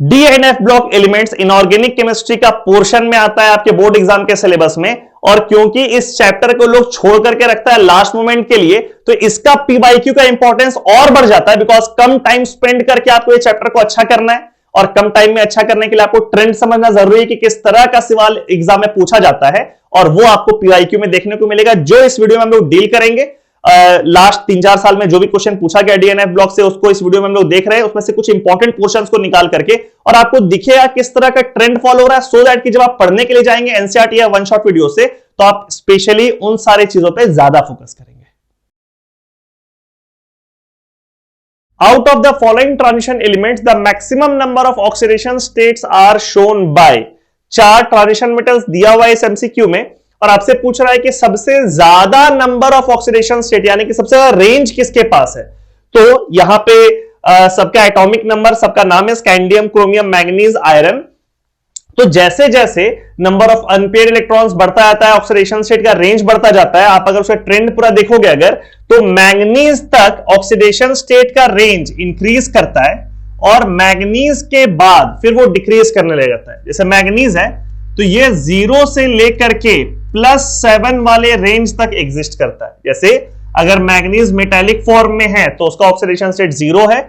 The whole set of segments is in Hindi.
DNF block elements inorganic chemistry का पोर्शन में आता है आपके बोर्ड एग्जाम के सिलेबस में, और क्योंकि इस चैप्टर को लोग छोड़ करके रखता है लास्ट मोमेंट के लिए, तो इसका PYQ का इंपॉर्टेंस और बढ़ जाता है, बिकॉज कम टाइम स्पेंड करके आपको ये चैप्टर को अच्छा करना है, और कम टाइम में अच्छा करने के लिए आपको ट्रेंड समझना जरूरी है कि किस तरह का सवाल एग्जाम में पूछा जाता है, और वो आपको PYQ में देखने को मिलेगा, जो इस वीडियो में हम लोग डील करेंगे। लास्ट 3-4 साल में जो भी क्वेश्चन पूछा गया DNF ब्लॉक से, उसको इस वीडियो में हम लोग देख रहे हैं, उसमें से कुछ इंपॉर्टेंट क्वेश्चंस को निकाल करके, और आपको दिखेगा किस तरह का ट्रेंड फॉलो हो रहा है, सो दैट कि जब आप पढ़ने के लिए जाएंगे एनसीईआरटी या वन शॉट वीडियो से, तो आप स्पेशली उन सारी चीजों पे ज्यादा फोकस करेंगे। Out of the following transition elements, the maximum number of oxidation states are shown by। 4 transition metals दिया हुआ है इस एमसीक्यू में, और आपसे पूछ रहा है कि सबसे ज्यादा नंबर ऑफ ऑक्सीडेशन स्टेट, यानी कि सबसे ज्यादा रेंज किसके पास है। तो यहां पे सबका एटॉमिक नंबर, सबका नाम है स्कैंडियम, क्रोमियम, मैंगनीज, आयरन। तो जैसे जैसे नंबर ऑफ अनपेयर्ड इलेक्ट्रॉन्स बढ़ता जाता है, ऑक्सीडेशन स्टेट का रेंज बढ़ता जाता है। आप अगर उसका ट्रेंड पूरा देखोगे अगर, तो मैंगनीज तक ऑक्सीडेशन स्टेट का रेंज इंक्रीज करता है, और मैंगनीज के बाद फिर वो डिक्रीज करने लग जाता है। जैसे मैंगनीज है तो ये 0 से लेकर के +7 वाले रेंज तक एग्जिस्ट करता है। जैसे अगर मैंगनीज मेटालिक फॉर्म में है तो उसका ऑक्सीडेशन स्टेट 0 है।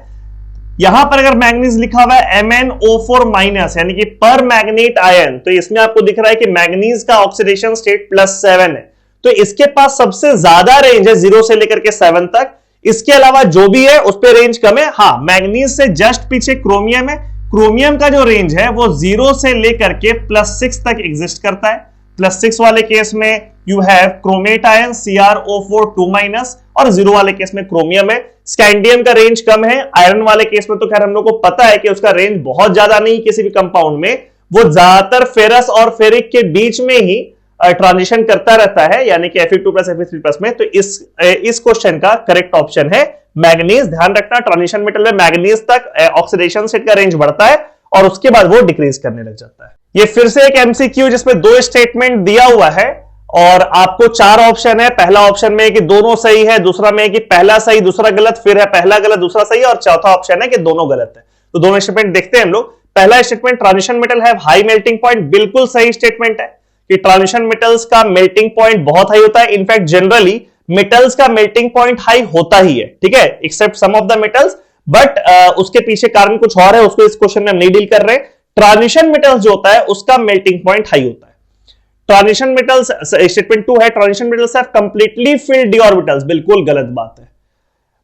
यहां पर अगर मैंगनीज लिखा हुआ है MnO4- यानी कि पर मैग्नेट आयन, तो इसमें आपको दिख रहा है कि मैंगनीज का ऑक्सीडेशन स्टेट +7 है, तो इसके पास सबसे ज्यादा रेंज है 0 से लेकर के 7 तक। इसके अलावा जो भी है उस पर रेंज कम है। हाँ, मैंगनीज से जस्ट पीछे क्रोमियम है, क्रोमियम का जो रेंज है वो 0 से लेकर के +6 तक एग्जिस्ट करता है। +6 वाले केस में you have chromate ion CrO4 2-, और 0 वाले केस में क्रोमियम है। स्कैंडियम का रेंज कम है। आयरन वाले केस में तो खैर हम लोग को पता है कि उसका रेंज बहुत ज्यादा नहीं किसी भी कंपाउंड में, वो ज्यादातर फेरस और फेरिक के बीच में ही ट्रांजिशन करता रहता है, यानी कि Fe2+ Fe3+ में। तो इस क्वेश्चन का करेक्ट ऑप्शन है मैंगनीज। ध्यान रखना, ट्रांजिशन मेटल में मैंगनीज तक ऑक्सीडेशन स्टेट का रेंज बढ़ता है और उसके बाद वो डिक्रीज करने लग जाता है। ये फिर से एक एमसीक्यू जिसमें 2 स्टेटमेंट दिया हुआ है, और आपको 4 ऑप्शन है। पहला ऑप्शन में है कि दोनों सही है, दूसरा में है कि पहला सही दूसरा गलत, फिर है पहला गलत दूसरा सही, और चौथा ऑप्शन है कि दोनों गलत है। तो दोनों स्टेटमेंट देखते हैं हम लोग। पहला statement, transition metal have high melting point, बिल्कुल सही स्टेटमेंट है कि ट्रांजिशन मेटल्स का मेल्टिंग पॉइंट बहुत हाई होता है। इनफैक्ट जनरली मेटल्स का मेल्टिंग पॉइंट हाई होता ही है, ठीक है, except some of the metals, but उसके पीछे कारण कुछ और है, उसको इस क्वेश्चन में हम नहीं डील कर रहे। ट्रांजिशन मेटल्स जो होता है उसका मेल्टिंग पॉइंट हाई होता है। ट्रांजिशन मेटल्स, स्टेटमेंट 2 है, transition metals have completely filled d orbitals, बिल्कुल गलत बात है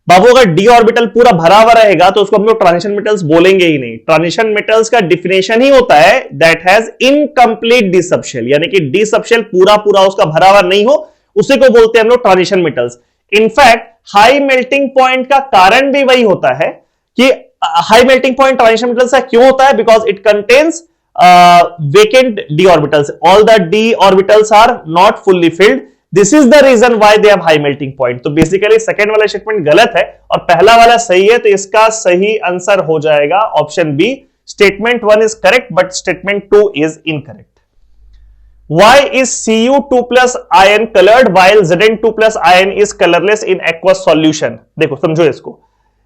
बाबू। अगर d ऑर्बिटल पूरा भरा हुआ रहेगा तो उसको हम लोग ट्रांजिशन मेटल्स बोलेंगे ही नहीं। ट्रांजिशन मेटल्स का डिफिनेशन ही होता है that has incomplete D subshell, यानी कि डी सबशेल पूरा पूरा उसका भरा हुआ नहीं हो, उसी को बोलते हैं हम लोग transition metals. In fact high melting point का कारण भी वही होता है कि high melting point transition metals का क्यों होता है, because it contains vacant d orbitals, all the d orbitals are not fully filled, this is the reason why they have high melting point। तो बेसिकली सेकंड वाला स्टेटमेंट गलत है और पहला वाला सही है, तो इसका सही आंसर हो जाएगा option B. Statement 1 is correct but statement 2 is incorrect. Why is Cu2+ ion colored while Zn2+ ion is colorless in aqueous solution? देखो समझो इसको,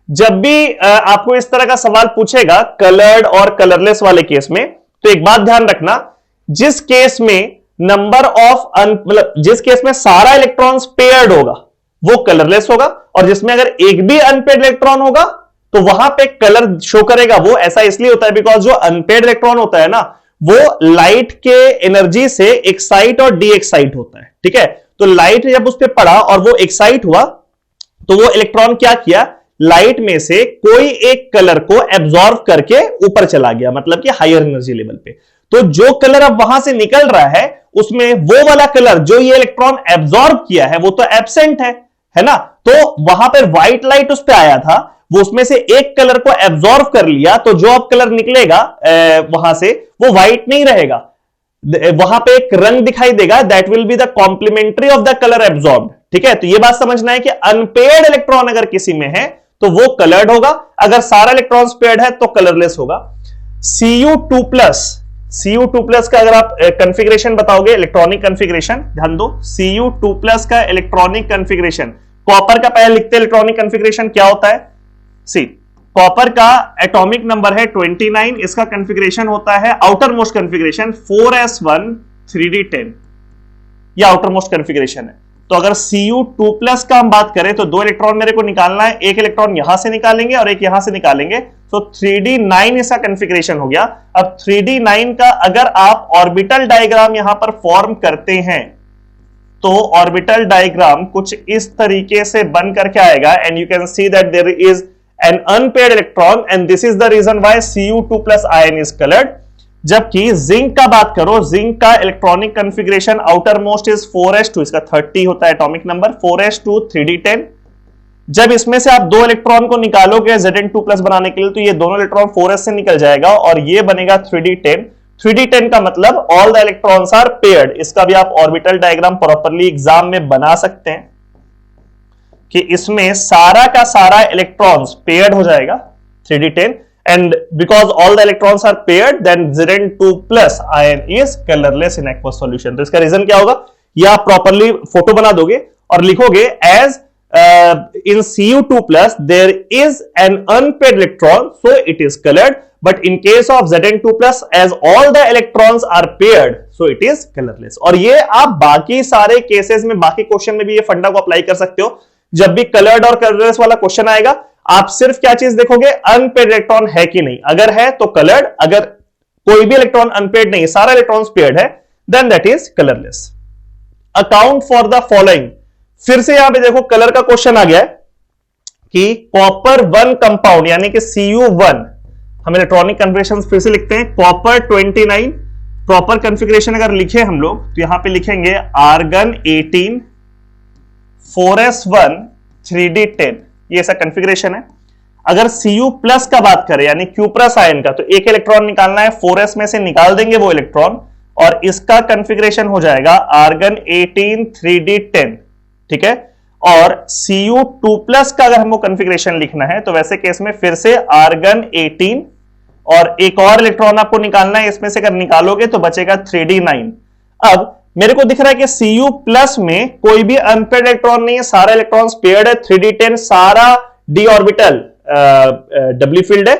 जब भी आपको इस तरह का सवाल पूछेगा कलर्ड और कलरलेस वाले केस में, तो एक बात ध्यान रखना, जिस केस में नंबर ऑफ जिस केस में सारा इलेक्ट्रॉन्स पेयर्ड होगा वो कलरलेस होगा, और जिसमें अगर एक भी अनपेयर्ड इलेक्ट्रॉन होगा तो वहां पे कलर शो करेगा। वो ऐसा इसलिए होता है बिकॉज जो अनपेयर्ड इलेक्ट्रॉन होता है ना, वो लाइट के एनर्जी से एक्साइट और डी एक्साइट होता है, ठीक है। तो लाइट जब उस पर पड़ा और वो एक्साइट हुआ, तो वो इलेक्ट्रॉन क्या किया, लाइट में से कोई एक कलर को एब्जॉर्व करके ऊपर चला गया, मतलब कि हायर एनर्जी लेवल पे। तो जो कलर अब वहां से निकल रहा है उसमें वो वाला कलर जो ये इलेक्ट्रॉन एब्जॉर्ब किया है वो तो एब्सेंट है ना। तो वहां पर व्हाइट लाइट उस पर आया था, वो उसमें से एक कलर को एब्जॉर्व कर लिया, तो जो अब कलर निकलेगा वहां से वो व्हाइट नहीं रहेगा, वहां पे एक रंग दिखाई देगा, that will be the complementary of the colour absorb, ठीक है। तो ये बात समझना है कि अनपेयर्ड इलेक्ट्रॉन अगर किसी में है तो वो कलर्ड होगा, अगर सारा इलेक्ट्रॉन्स पेयर्ड है तो कलरलेस होगा। Cu2+ का अगर आप कॉन्फ़िगरेशन बताओगे, इलेक्ट्रॉनिक कॉन्फ़िगरेशन, ध्यान दो, Cu2+ का इलेक्ट्रॉनिक कॉन्फ़िगरेशन, कॉपर का पहले लिखते हैं इलेक्ट्रॉनिक कॉन्फ़िगरेशन क्या होता है। सी कॉपर का एटॉमिक नंबर है 29, इसका कॉन्फ़िगरेशन होता है outer most configuration 4s1 3d10, ये आउटर मोस्ट कॉन्फ़िगरेशन है। तो अगर Cu2+ का हम बात करें तो 2 इलेक्ट्रॉन मेरे को निकालना है, एक इलेक्ट्रॉन यहां से निकालेंगे और एक यहां से निकालेंगे, तो 3d9 इसका कॉन्फ़िगरेशन हो गया। अब 3d9 का अगर आप ऑर्बिटल डायग्राम यहां पर फॉर्म करते हैं तो ऑर्बिटल डायग्राम कुछ इस तरीके से बन करके आएगा, and you can see that there is an unpaired electron and this is the reason why Cu2+ ion is coloured. जबकि जिंक का बात करो, जिंक का electronic configuration outermost is 4s2, इसका 30 होता है एटॉमिक नंबर, 4s2 3d10। जब इसमें से आप 2 इलेक्ट्रॉन को निकालोगे Zn2+ बनाने के लिए तो ये दोनों इलेक्ट्रॉन 4s से निकल जाएगा और ये बनेगा 3d10। 3d10 का मतलब all the electrons are paired. इसका भी आप ऑर्बिटल डायग्राम प्रॉपर्ली एग्जाम में बना सकते हैं कि इसमें सारा का सारा इलेक्ट्रॉन्स पेयर्ड हो जाएगा 3d10, and because all the electrons are paired then Zn2+ ion is colorless in aqueous solution। तो इसका रीजन क्या होगा, ये आप प्रॉपर्ली फोटो बना दोगे और लिखोगे as in Cu2+ there is an unpaired electron so it is colored, but in case of Zn2+ as all the electrons are paired so it is colorless। और ये आप बाकी सारे केसेस में, बाकी क्वेश्चन में भी ये फंडा को अप्लाई कर सकते हो। जब भी कलर्ड और कलरलेस वाला क्वेश्चन आएगा आप सिर्फ क्या चीज देखोगे, अनपेयर्ड इलेक्ट्रॉन है कि नहीं, अगर है तो कलर्ड, अगर कोई भी इलेक्ट्रॉन अनपेयर्ड नहीं, सारा इलेक्ट्रॉन्स पेयर्ड है, then that is colourless. Account for the following, फिर से यहां पे देखो कलर का क्वेश्चन आ गया है कि कॉपर 1 कंपाउंड यानी कि Cu1, हम इलेक्ट्रॉनिक कॉन्फ़िगरेशन फिर से लिखते हैं, कॉपर 29, प्रॉपर कॉन्फ़िगरेशन अगर लिखे हम लोग तो यहां पे लिखेंगे आर्गन 18 4s1 3d10, ये ऐसा कॉन्फ़िगरेशन है। अगर Cu+ का बात करें यानी Q+ आयन का, तो एक इलेक्ट्रॉन निकालना है, 4s में से निकाल देंगे वो इलेक्ट्रॉन और इसका कॉन्फ़िगरेशन हो जाएगा आर्गन 18 3d10, ठीक है। और Cu2+ का अगर हमको कॉन्फ़िगरेशन लिखना है तो वैसे केस में फिर से आर्गन 18 और एक और इलेक्ट्रॉन आपको निकालना है, इसमें से अगर निकालोगे तो बचेगा 3d9। अब मेरे को दिख रहा है कि Cu+ में कोई भी अनपेयर्ड इलेक्ट्रॉन नहीं है, सारा इलेक्ट्रॉन्स पेयर्ड है, 3d10 सारा d ऑर्बिटल डब्ल्यू फील्ड है।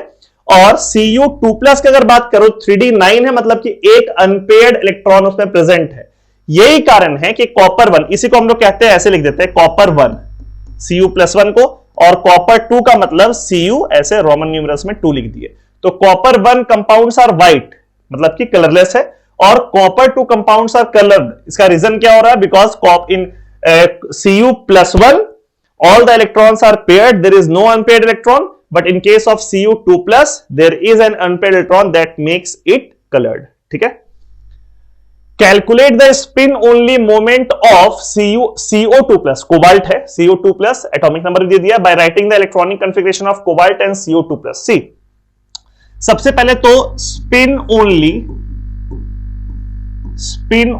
और Cu2+ की अगर बात करो 3d9 है, मतलब कि एक अनपेयर्ड इलेक्ट्रॉन उसमें प्रेजेंट है। यही कारण है कि कॉपर 1, इसी को हम लोग कहते हैं, ऐसे लिख देते हैं कॉपर 1 Cu+1 को, और कॉपर 2 का मतलब Cu ऐसे रोमन न्यूमरल्स में 2 लिख दिए। तो कॉपर 1 कंपाउंड्स आर व्हाइट, मतलब कि कलरलेस है, और कॉपर 2 कंपाउंड्स आर कलर्ड। इसका रीजन क्या हो रहा है, because in Cu+1 all the electrons are paired, there is no unpaired electron, but in case of Cu2+ there is an unpaired electron that makes it colored, ठीक है। Calculate the spin only moment of CO2+, cobalt है, CO2+, एटॉमिक नंबर दे दिया, by writing the electronic configuration of cobalt and CO2+। सी सबसे पहले तो स्पिन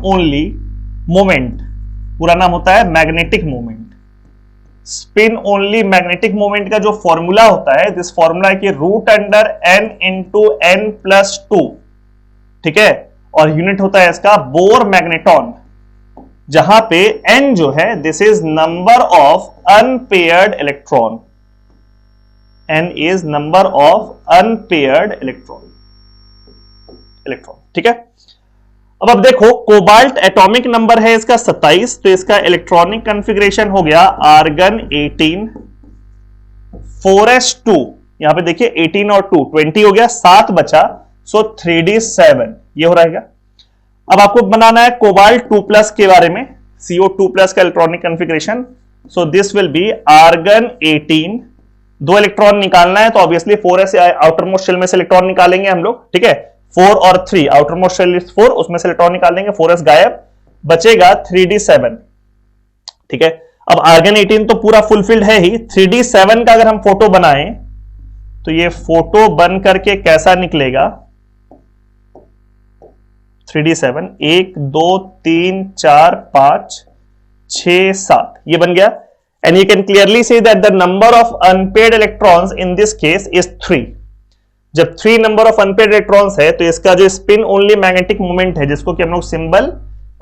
ओनली मोमेंट, पूरा नाम होता है magnetic moment. Spin only magnetic moment का जो फॉर्मूला होता है, दिस फॉर्मूला है कि √n into n+2, ठीक है। और यूनिट होता है इसका बोर मैग्नेटॉन, जहां पे n जो है this is number of unpaired electron, n is number of unpaired electron, ठीक है। अब देखो कोबाल्ट एटॉमिक नंबर है इसका 27, तो इसका इलेक्ट्रॉनिक कॉन्फ़िगरेशन हो गया आर्गन 18 4s2, यहां पे देखिए 18 और 2 20 हो गया, 7 बचा, सो 3d7 ये हो रहेगा। अब आपको बनाना है कोबाल्ट 2+ के बारे में, CO2+ का electronic configuration, so this will be argon 18, 2 electron निकालना है तो obviously 4s outer most shell में से इलेक्ट्रॉन निकालेंगे हम लोग, ठीक है। 4 और 3, आउटर मोस्ट शेल इज 4, उसमें से इलेक्ट्रॉन निकाल देंगे, 4s गायब, बचेगा 3d7, ठीक है। अब आर्गन 18 तो पूरा फुलफिल्ड है ही, 3d7 का अगर हम फोटो बनाएं तो ये फोटो बन करके कैसा निकलेगा, 3d7 1 2 3 4 5 6 7 ये बन गया। And you can clearly see that the number of unpaired electrons in this case is 3। जब 3 नंबर ऑफ अनपेयर्ड इलेक्ट्रॉन्स है तो इसका जो स्पिन ओनली मैग्नेटिक मोमेंट है, जिसको कि हम लोग सिंबल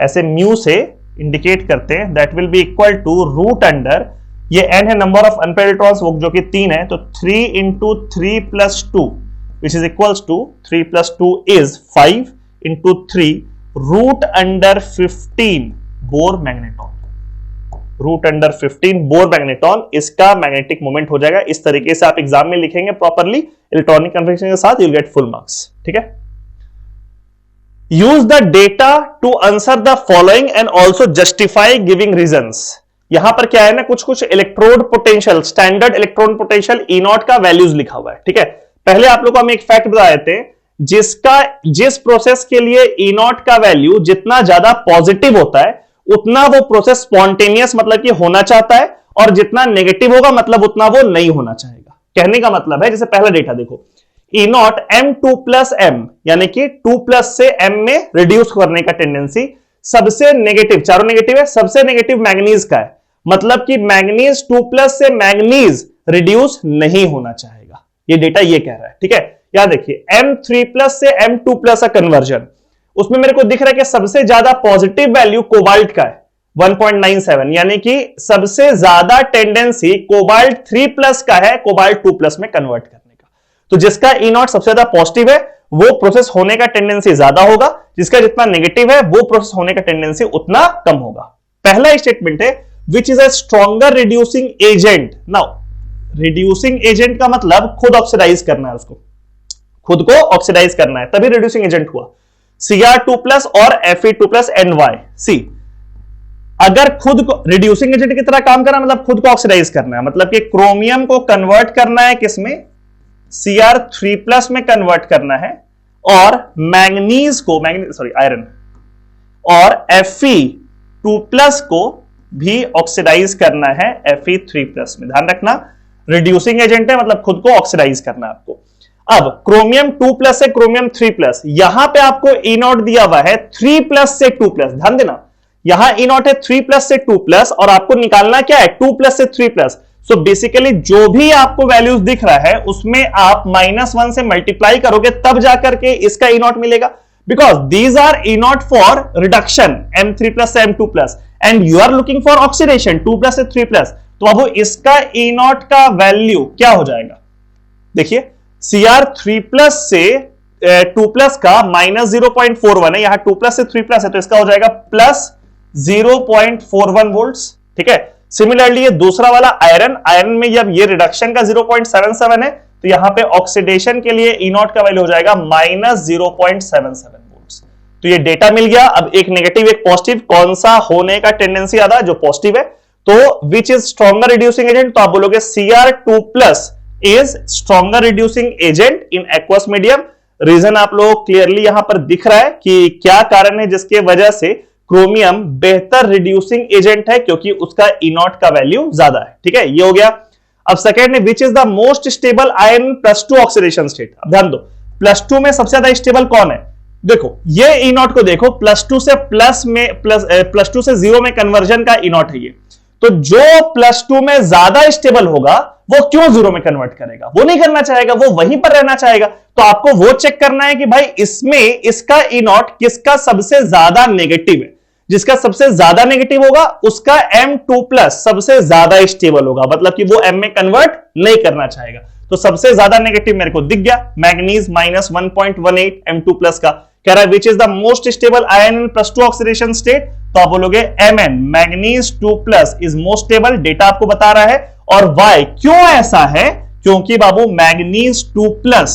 ऐसे म्यू से इंडिकेट करते हैं, that will be equal to √n ये n है नंबर ऑफ अनपेयर्ड इलेक्ट्रॉन्स, वो जो कि 3 है, तो 3 into 3 plus 2 which is equals to 3 plus 2 is 5 into 3 root under 15 Bohr magneton. Root under 15 Bohr magneton, इसका मैग्नेटिक मोमेंट हो जाएगा। इस तरीके से आप एग्जाम में लिखेंगे प्रॉपरली इलेक्ट्रॉनिक कन्फिगरेशन के साथ, यू गेट फुल मार्क्स। ठीक है। Use the data to answer the following and also justify giving reasons. यहां पर क्या है ना, कुछ कुछ electrode potential, standard electron potential E not का वैल्यूज लिखा हुआ है। ठीक है। पहले आप लोग को हम एक फैक्ट बता देते हैं, जिस प्रोसेस के लिए ई नॉट का वैल्यू जितना ज्यादा पॉजिटिव होता है उतना वो प्रोसेस स्पॉन्टेनियस मतलब कि होना चाहता है, और जितना नेगेटिव होगा मतलब उतना वो नहीं होना चाहेगा। कहने का मतलब है, जैसे पहला डेटा देखो, ई नॉट M2 प्लस M, यानी कि 2 प्लस से M में रिड्यूस करने का टेंडेंसी सबसे नेगेटिव, चारों नेगेटिव है, सबसे नेगेटिव मैग्नीज का है। मतलब कि मैग्नीज 2 प्लस से मैग्नीज रिड्यूस नहीं होना चाहेगा, ये डेटा ये कह रहा है। ठीक है। याद देखिए M3 प्लस से M2 प्लस का कन्वर्जन, उसमें मेरे को दिख रहा है कि सबसे ज्यादा पॉजिटिव वैल्यू कोबाल्ट का है 1.97, यानी कि सबसे ज्यादा टेंडेंसी कोबाल्ट 3 प्लस का है कोबाल्ट 2 प्लस में कन्वर्ट करने का। तो जिसका ई नॉट सबसे ज्यादा पॉजिटिव है वो प्रोसेस होने का टेंडेंसी ज्यादा होगा, जिसका जितना नेगेटिव है वो प्रोसेस होने का टेंडेंसी उतना कम होगा। पहला स्टेटमेंट है which is a stronger reducing agent. Now reducing agent का मतलब खुद ऑक्सीडाइज करना है, उसको खुद को ऑक्सीडाइज करना है, तभी रिड्यूसिंग एजेंट हुआ। Cr2 प्लस और Fe2 प्लस NY। सी अगर खुद को रिड्यूसिंग एजेंट की तरह काम करना मतलब खुद को ऑक्सीडाइज करना है, मतलब कि क्रोमियम को कन्वर्ट करना है किसमें, Cr3 प्लस में कन्वर्ट करना है, और मैग्नीज को आयरन और Fe2 प्लस को भी ऑक्सीडाइज करना है Fe3 प्लस में। ध्यान रखना रिड्यूसिंग एजेंट है मतलब खुद को ऑक्सीडाइज करना है आपको। अब क्रोमियम 2 प्लस से क्रोमियम 3 प्लस, यहां पे आपको ई नॉट दिया हुआ है 3 प्लस से 2 प्लस। ध्यान देना यहां ई नॉट है 3 प्लस से 2 प्लस, और आपको निकालना क्या है 2 प्लस से 3 प्लस। सो बेसिकली जो भी आपको वैल्यूज दिख रहा है उसमें आप -1 से मल्टीप्लाई करोगे तब जाकर के इसका ई नॉट मिलेगा, because these are E not for reduction M3 plus से M2 plus and you are looking for oxidation 2 plus से 3 प्लस। तो अब इसका ई नॉट का वैल्यू क्या हो जाएगा, देखिए Cr3 प्लस से 2 प्लस का -0.41 है, यहां 2 प्लस से 3 प्लस है तो इसका हो जाएगा प्लस 0.41 वोल्ट्स। ठीक है। सिमिलरली ये दूसरा वाला आयरन में जब ये रिडक्शन का 0.77 है तो यहां पे ऑक्सीडेशन के लिए ई नॉट का वैल्यू हो जाएगा -0.77 वोल्ट्स। तो ये डेटा मिल गया। अब एक नेगेटिव एक पॉजिटिव, कौन सा होने का टेंडेंसी ज्यादा, जो पॉजिटिव है। तो which is stronger reducing agent, तो आप बोलोगे Cr2 plus is stronger reducing agent in aqueous medium। Reason आप लोगों को क्लियरली यहां पर दिख रहा है कि क्या कारण है जिसके वजह से क्रोमियम बेहतर रिड्यूसिंग एजेंट है, क्योंकि उसका ई नॉट का वैल्यू ज्यादा है। ठीक है, ये हो गया। अब सेकेंड है which is the most stable ion +2 oxidation state. अब ध्यान दो +2 में सबसे ज्यादा स्टेबल कौन है, देखो ये ई नॉट को देखो, +2 से प्लस में +2 से 0 में कन्वर्जन का ई नॉट है ये। तो जो +2 में ज्यादा स्टेबल होगा वो क्यों 0 में कन्वर्ट करेगा, वो नहीं करना चाहेगा, वो वहीं पर रहना चाहेगा। तो आपको वो चेक करना है कि भाई इसमें इसका ई नॉट किसका सबसे ज्यादा नेगेटिव है। जिसका सबसे ज्यादा नेगेटिव होगा उसका M2 प्लस सबसे ज्यादा स्टेबल होगा, मतलब कि वो M में कन्वर्ट नहीं करना चाहेगा। तो सबसे ज्यादा नेगेटिव मेरे को दिख गया, मैग्नीज -1.18 M2 प्लस का। कह रहा है which is the most stable ion in +2 oxidation state, तो आप बोलोगे Mn, manganese 2 plus is most stable. Data आपको बता रहा है। और वाई क्यों ऐसा है, क्योंकि बाबू मैग्नीज 2 प्लस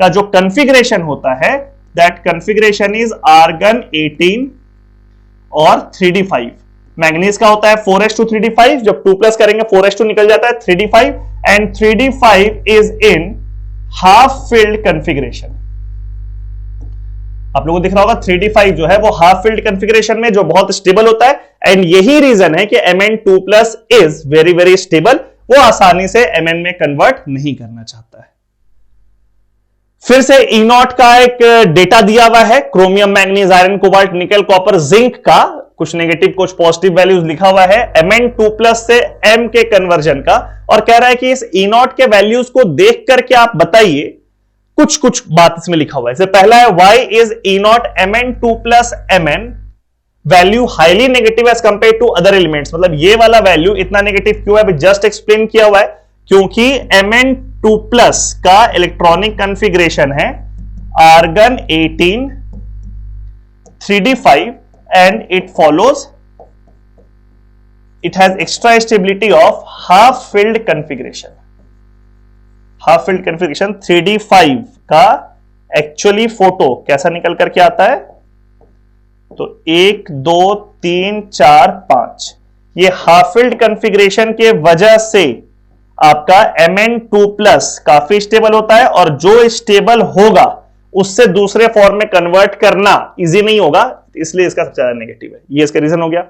का जो कॉन्फ़िगरेशन होता है दैट कॉन्फ़िगरेशन इज आर्गन 18 और 3d5। मैग्नीज का होता है 4s2 3d5, जब 2 प्लस करेंगे 4s2 निकल जाता है 3d5, and 3d5 is in half filled configuration. आप लोगों को दिख रहा होगा 3d5 जो है वो हाफ फिल्ड कॉन्फ़िगरेशन में जो बहुत स्टेबल होता है, एंड यही रीजन है कि Mn2 plus is very very stable, वो आसानी से Mn में कन्वर्ट नहीं करना चाहता है। फिर से ई नॉट का एक डेटा दिया हुआ है, chromium manganese iron cobalt nickel copper zinc का, कुछ नेगेटिव कुछ पॉजिटिव वैल्यूज लिखा हुआ है Mn2 प्लस से M के कन्वर्जन का, और कह रहा है कि इस ई नॉट के वैल्यूज को देख करके आप बताइए, कुछ कुछ बात इसमें लिखा हुआ है। पहला है why is E not Mn2 plus Mn value highly negative as compare to other elements, मतलब ये वाला वैल्यू इतना नेगेटिव क्यों है, जस्ट एक्सप्लेन किया हुआ है, क्योंकि Mn2+ का इलेक्ट्रॉनिक कॉन्फ़िगरेशन है argon 18 3d5 and it follows it has extra stability of half filled configuration. Half field configuration 3d5 का एक्चुअली फोटो कैसा निकल करके आता है, तो 1 2 3 4 5, ये हाफ फील्ड कॉन्फ़िगरेशन के वजह से आपका Mn2+ काफी स्टेबल होता है, और जो स्टेबल होगा उससे दूसरे फॉर्म में कन्वर्ट करना इजी नहीं होगा, इसलिए इसका सबसे ज्यादा नेगेटिव है। ये इसका रीजन हो गया।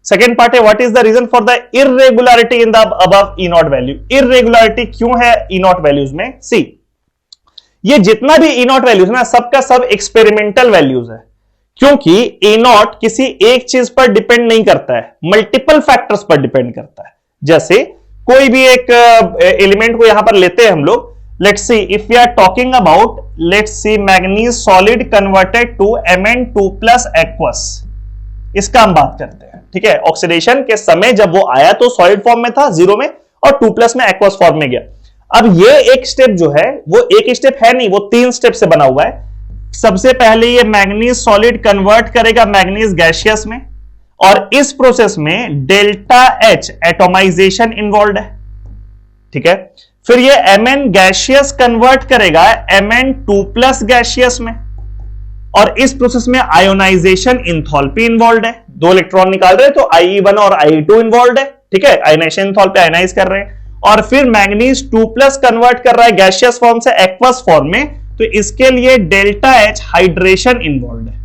सेकेंड पार्ट है what is the reason for the irregularity in the above E naught value. Irregularity क्यों है ई नॉट वैल्यूज में? सी, ये जितना भी ई नॉट वैल्यूज ना सबका सब एक्सपेरिमेंटल वैल्यूज है, क्योंकि ए नॉट किसी एक चीज पर डिपेंड नहीं करता है, मल्टीपल फैक्टर्स पर डिपेंड करता है। जैसे कोई भी एक एलिमेंट को यहां पर लेते हैं हम लोग, let's see if we are talking about, let's see manganese solid converted to Mn2+ aqueous, इसका हम बात करते हैं। ठीक है, ऑक्सीडेशन के समय जब वो आया तो सॉलिड फॉर्म में था 0 में, और 2+ में एक्वस फॉर्म में गया। अब ये एक स्टेप जो है वो एक स्टेप है नहीं, वो 3 स्टेप से बना हुआ है। सबसे पहले ये मैग्नीज सॉलिड कन्वर्ट करेगा मैग्नीज गैसियस में, और इस प्रोसेस में डेल्टा H एटोमाइजेशन इन्वॉल्व है। ठीक है, फिर ये Mn गैसियस कन्वर्ट करेगा Mn2+ गैसियस में, और इस प्रोसेस में आयोनाइजेशन इंथॉल्पी इन्वॉल्व है। 2 इलेक्ट्रॉन निकाल रहे हैं तो IE1 और IE2 इन्वॉल्व है। ठीक है, आयोनाइजेशन इंथॉल्पी आयोनाइज कर रहे हैं, और फिर मैग्नीज 2+ कन्वर्ट कर रहा है गैसियस फॉर्म से एक्वस फॉर्म में, तो इसके लिए डेल्टा H हाइड्रेशन इन्वॉल्व है।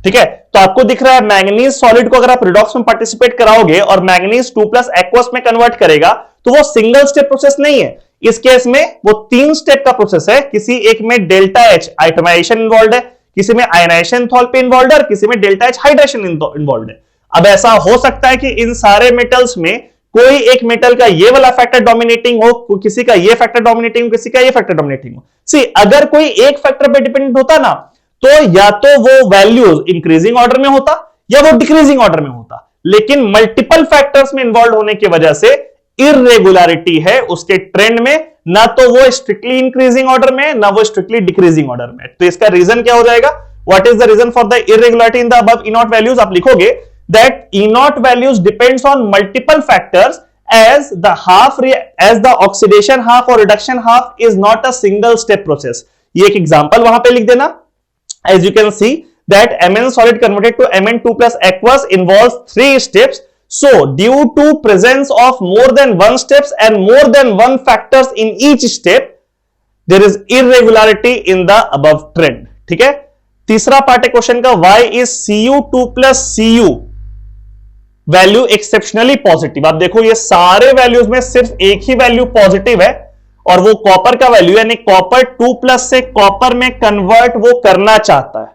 ठीक है, तो आपको दिख रहा है मैग्नीज सॉलिड को अगर आप रिडॉक्स में पार्टिसिपेट कराओगे और मैग्नीज 2+ एक्वस में कन्वर्ट करेगा, तो वो सिंगल स्टेप प्रोसेस नहीं है। इस केस में वो 3 स्टेप का प्रोसेस है। किसी एक में डेल्टा H एटोमाइजेशन इन्वॉल्व है, किसी में आयनाइजेशन एंथैल्पी इन्वॉल्व है, और किसी में डेल्टा H हाइड्रेशन इन्वॉल्व है। अब ऐसा हो सकता है कि इन सारे मेटल्स में कोई एक मेटल का ये वाला फैक्टर डोमिनेटिंग हो, किसी का ये फैक्टर डोमिनेटिंग हो, किसी का ये फैक्टर डोमिनेटिंग हो। सी, अगर कोई एक फैक्टर पे डिपेंडेंट होता ना, तो या तो वो वैल्यूज इंक्रीजिंग ऑर्डर में होता या वो डिक्रीजिंग ऑर्डर में होता, लेकिन मल्टीपल फैक्टर्स में इन्वॉल्व होने की वजह से इररेगुलरिटी है उसके ट्रेंड में, ना तो वो स्ट्रिक्टली इंक्रीजिंग ऑर्डर में, ना वो स्ट्रिक्टली डिक्रीजिंग ऑर्डर में। तो इसका रीजन क्या हो जाएगा? What is the reason for the irregularity in the above E naught values? आप लिखोगे that E naught values depends on multiple factors as the oxidation half or reduction half is not a single step process. ये एक एग्जांपल वहां पे लिख देना। As you can see that Mn solid converted to Mn2+ aqueous involves 3 steps. So due to presence of more than one steps and more than one factors in each step, there is irregularity in the above trend. ठीक है, तीसरा पार्ट है क्वेश्चन का, why is Cu2+ Cu value exceptionally positive? आप देखो ये सारे वैल्यूज में सिर्फ एक ही वैल्यू पॉजिटिव है, और वो कॉपर का वैल्यू, यानी कॉपर 2+ से कॉपर में कन्वर्ट वो करना चाहता है।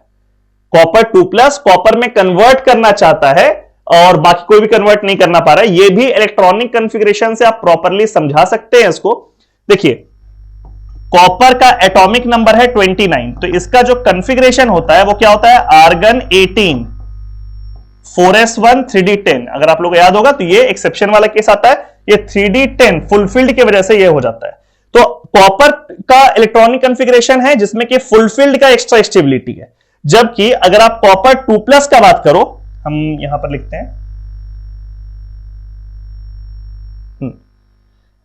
कॉपर 2+ कॉपर में कन्वर्ट करना चाहता है, और बाकी कोई भी कन्वर्ट नहीं करना पा रहा है। ये भी इलेक्ट्रॉनिक कॉन्फ़िगरेशन से आप प्रॉपरली समझा सकते हैं इसको। देखिए, कॉपर का एटॉमिक नंबर है 29, तो इसका जो कॉन्फ़िगरेशन होता है वो क्या होता है? Argon 18 4s1 3d10। अगर आप लोगों को याद होगा तो ये एक्सेप्शन वाला केस आता है, ये 3d10 फुलफिल्ड की वजह से ये हो जाता है। तो कॉपर का इलेक्ट्रॉनिक कॉन्फ़िगरेशन है जिसमें कि फुलफिल्ड का एक्स्ट्रा स्टेबिलिटी है, जबकि अगर आप कॉपर 2+ का बात करो, हम यहां पर लिखते हैं,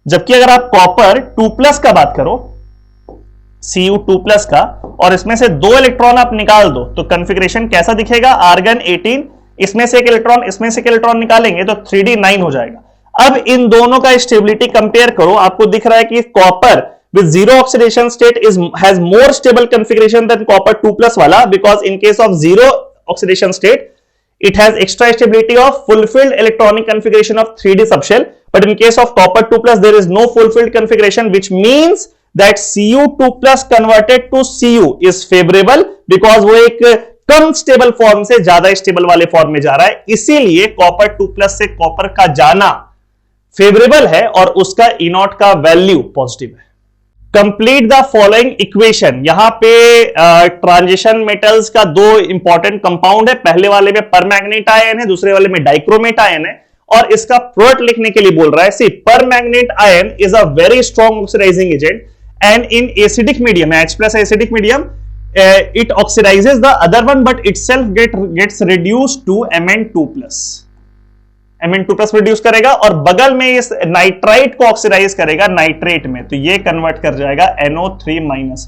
जबकि अगर आप कॉपर 2+ का बात करो, Cu2+ का, और इसमें से 2 इलेक्ट्रॉन आप निकाल दो, तो कॉन्फ़िगरेशन कैसा दिखेगा? आर्गन 18, इसमें से एक इलेक्ट्रॉन, इसमें से एक इलेक्ट्रॉन निकालेंगे तो 3d9 हो जाएगा। अब इन दोनों का स्टेबिलिटी कंपेयर करो, आपको दिख रहा है कि copper with 0 oxidation state has more stable configuration than copper 2+ वाला, because in case of 0 oxidation state it has extra stability of fulfilled electronic configuration of 3d subshell, but in case of copper 2+ there is no fulfilled configuration, which means that Cu2+ converted to Cu is favorable because वो एक कम स्टेबल फॉर्म से ज्यादा स्टेबल वाले फॉर्म में जा रहा है, इसीलिए कॉपर 2+ से कॉपर का जाना फेवरेबल है और उसका E0 का वैल्यू पॉजिटिव है। Complete the following equation. यहां पे ट्रांजिशन मेटल्स का दो इंपॉर्टेंट कंपाउंड है, पहले वाले में परमैग्नेट आयन है, दूसरे वाले में डाइक्रोमेट आयन है, और इसका प्रोडक्ट लिखने के लिए बोल रहा है। See permanganate ion is a very strong oxidising agent and in acidic medium, H+ acidic medium, it oxidizes the other one but itself gets reduced to Mn2+. Mn2+ reduce करेगा और बगल में इस नाइट्राइट को ऑक्सीडाइज करेगा नाइट्रेट में, तो ये कन्वर्ट कर जाएगा NO3-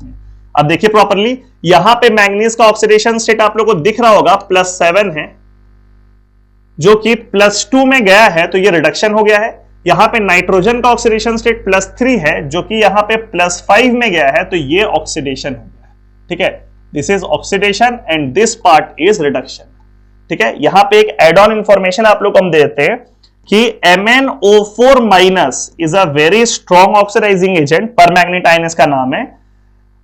में। अब देखिए प्रॉपरली, यहां पे मैंगनीज का ऑक्सीडेशन स्टेट आप लोगों को दिख रहा होगा +7 है, जो कि +2 में गया है, तो ये रिडक्शन हो गया है। यहां पे नाइट्रोजन का ऑक्सीडेशन स्टेट +3 है, जो कि यहां पे +5 में गया है, तो ये ऑक्सीडेशन हो गया है। ठीक है, this is oxidation and this part is reduction. ठीक है, यहां पे एक एड ऑन इंफॉर्मेशन आप लोग को हम देते हैं कि MnO4- is a very strong oxidising agent, permanganate ion इसका नाम है,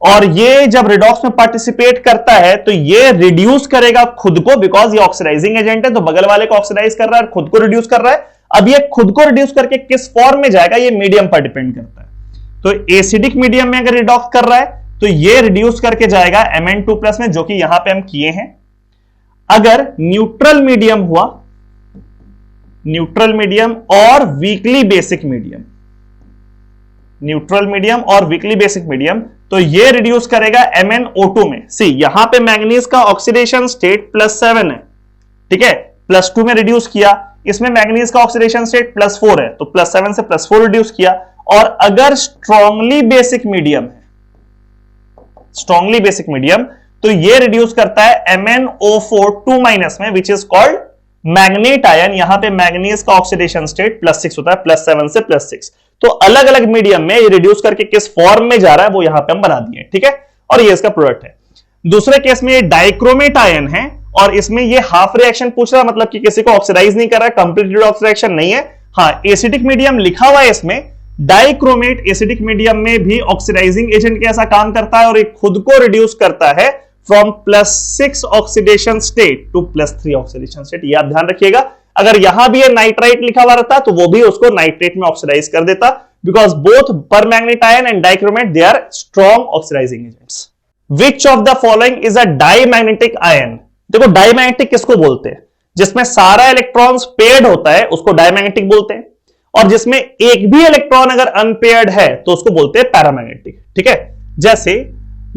और ये जब रिडॉक्स में पार्टिसिपेट करता है तो ये रिड्यूस करेगा खुद को, बिकॉज ये ऑक्सीडाइजिंग एजेंट है, तो बगल वाले को ऑक्सीडाइज कर रहा है, खुद को रिड्यूस कर रहा है। अब ये खुद को रिड्यूस करके किस फॉर्म में जाएगा, ये मीडियम पर डिपेंड करता है। तो एसिडिक मीडियम में अगर रिडॉक्स कर रहा है तो ये रिड्यूस करके जाएगा Mn2+ में, जो कि यहां पे हम किए हैं। अगर न्यूट्रल मीडियम हुआ, न्यूट्रल मीडियम और weekly basic medium, neutral medium और वीकली बेसिक मीडियम, तो ये रिड्यूस करेगा MnO2 में। सी यहां पे मैंगनीज का ऑक्सीडेशन स्टेट +7 है, ठीक है, +2 में रिड्यूस किया, इसमें मैंगनीज का ऑक्सीडेशन स्टेट +4 है, तो +7 से +4 रिड्यूस किया। और अगर स्ट्रांगली बेसिक मीडियम है, स्ट्रांगली बेसिक मीडियम, तो ये रिड्यूस करता है MnO4 में, which is called manganate ion. यहां पे मैंगनीज का ऑक्सीडेशन स्टेट +6 होता है, +7 से +6। तो अलग अलग मीडियम में ये रिड्यूस करके किस फॉर्म में जा रहा है वो यहां पे हम बना दिए, ठीक है, और ये इसका प्रोडक्ट है। दूसरे केस में ये डाइक्रोमेट आयन है और इसमें ये हाफ रिएक्शन पूछ रहा है, मतलब कि किसी को ऑक्सीडाइज नहीं कर रहा है, कंप्लीट रिडॉक्स रिएक्शन नहीं है। हाँ, एसिडिक मीडियम लिखा हुआ है इसमें, डाइक्रोमेट एसिडिक मीडियम में भी ऑक्सीडाइजिंग एजेंट कैसा काम करता है और ये खुद को रिड्यूस करता है from +6 oxidation state to +3 oxidation state. ये आप ध्यान रखिएगा, अगर यहां भी ये नाइट्राइट लिखा हुआ रहता तो वो भी उसको नाइट्रेट में ऑक्सीडाइज कर देता, because both permanganate ion and dichromate they are strong oxidising agents. Which of the following is a diamagnetic ion? देखो डाईमैग्नेटिक किसको बोलते हैं? जिसमें सारा इलेक्ट्रॉन्स पेयर्ड होता है उसको डाईमैग्नेटिक बोलते हैं, और जिसमें एक भी इलेक्ट्रॉन अगर अनपेयर्ड है तो उसको बोलते हैं पैरामैग्नेटिक। ठीक है, जैसे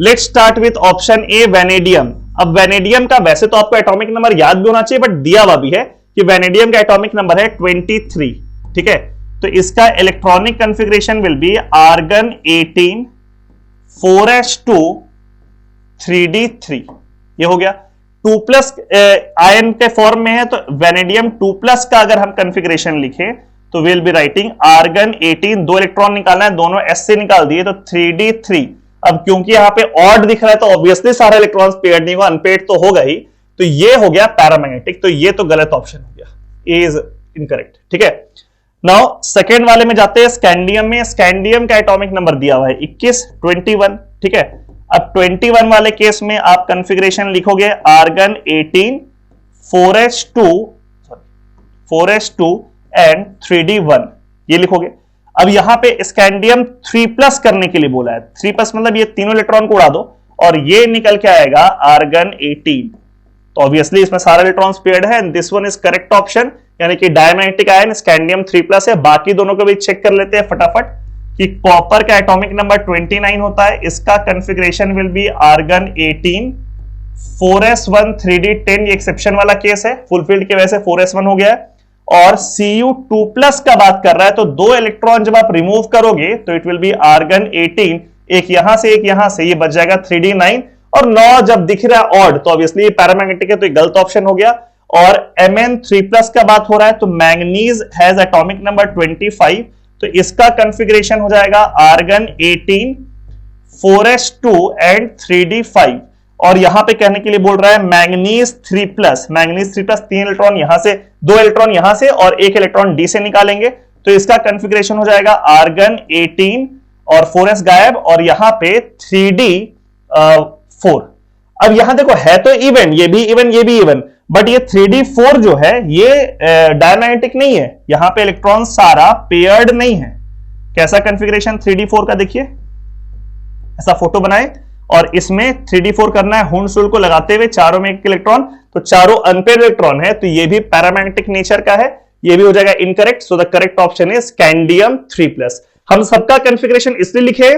let's start with option A, vanadium. अब वेनेडियम का वैसे तो आपको एटॉमिक नंबर याद भी होना चाहिए, बट दिया हुआ भी है कि वेनेडियम का एटॉमिक नंबर है 23। ठीक है, तो इसका electronic configuration will be argon 18 4s2 3d3। ये हो गया 2+ आयन के फॉर्म में है, तो वेनेडियम 2+ का अगर हम कॉन्फ़िगरेशन लिखें तो will be writing argon 18, 2 electron निकालना है, दोनों s से निकाल दिए तो 3d3। अब क्योंकि यहां पे ऑड दिख रहा है तो ऑब्वियसली सारे इलेक्ट्रॉन्स पेयर्ड नहीं हुआ, अनपेयर्ड तो होगा ही, तो ये हो गया पैरामैग्नेटिक। तो ये तो गलत ऑप्शन हो गया, ए इज इनकरेक्ट। ठीक है, नाउ सेकेंड वाले में जाते हैं, स्कैंडियम में। स्कैंडियम का एटॉमिक नंबर दिया हुआ है 21 21। ठीक है, अब 21 वाले केस में आप कॉन्फ़िगरेशन लिखोगे आर्गन 18 4s2 एंड 3d1, ये लिखोगे। अब यहां पे स्कैंडियम 3+ करने के लिए बोला है, 3+ मतलब ये तीनों इलेक्ट्रॉन को उड़ा दो और ये निकल के आएगा आर्गन 18। तो ऑब्वियसली इसमें सारे इलेक्ट्रॉन्स पेयर्ड है and this one is correct option, यानी कि डायमैग्नेटिक आयन स्कैंडियम 3+ है। बाकी दोनों को भी चेक कर लेते हैं फटाफट कि कॉपर का एटॉमिक नंबर 29 होता है, इसका configuration will be argon 18 4s1 3d10। ये एक्सेप्शन वाला केस है, फुलफिल्ड की वजह से 4s1 हो गया है। और Cu2+ का बात कर रहा है, तो 2 इलेक्ट्रॉन जब आप रिमूव करोगे तो इट विल बी आर्गन 18, एक यहां से एक यहां से, ये बच जाएगा 3d9। और 9 जब दिख रहा है ऑड तो ऑब्वियसली पैरामैग्नेटिक है, तो ये गलत ऑप्शन हो गया। और Mn3+ का बात हो रहा है, तो मैंगनीज हैज एटॉमिक नंबर 25, तो इसका कॉन्फ़िगरेशन हो जाएगा आर्गन 18 4s2 एंड 3d5। और यहां पे कहने के लिए बोल रहा है मैंगनीज 3+, मैंगनीज 3+, 3 इलेक्ट्रॉन यहां से, 2 इलेक्ट्रॉन यहां से और 1 इलेक्ट्रॉन डी से निकालेंगे, तो इसका कॉन्फ़िगरेशन हो जाएगा आर्गन 18 और 4s गायब और यहां पे 3d4। अब यहां देखो है तो इवन, ये भी इवन ये भी इवन, बट ये 3d4 जो है ये डायमैग्नेटिक नहीं है, यहां पे इलेक्ट्रॉन सारा पेयर्ड नहीं है। कैसा कॉन्फ़िगरेशन 3d4 का देखिए, ऐसा फोटो बनाए और इसमें 3d4 करना है हुंड को लगाते हुए, चारों में एक इलेक्ट्रॉन, तो चारों अनपेयर्ड इलेक्ट्रॉन है, तो ये भी पैरामैग्नेटिक नेचर का है, ये भी हो जाएगा incorrect. So the correct option is scandium 3+। हम सबका कॉन्फ़िगरेशन इसलिए लिखे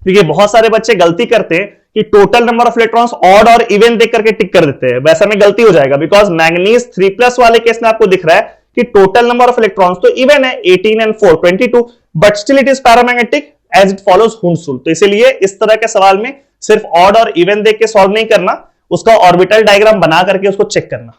क्योंकि बहुत सारे बच्चे गलती करते हैं कि total number of electrons odd और इवन देख करके टिक कर देते हैं, वैसा में गलती हो जाएगा, बिकॉज मैंगनीज 3+ वाले केस में आपको दिख रहा है कि टोटल नंबर ऑफ इलेक्ट्रॉन्स तो इवन है 18 and 4 22, but still it is paramagnetic as it follows Hund. तो इसीलिए इस तरह के सवाल में सिर्फ ऑड और इवन देख के सॉल्व नहीं करना, उसका ऑर्बिटल डायग्राम बना करके उसको चेक करना।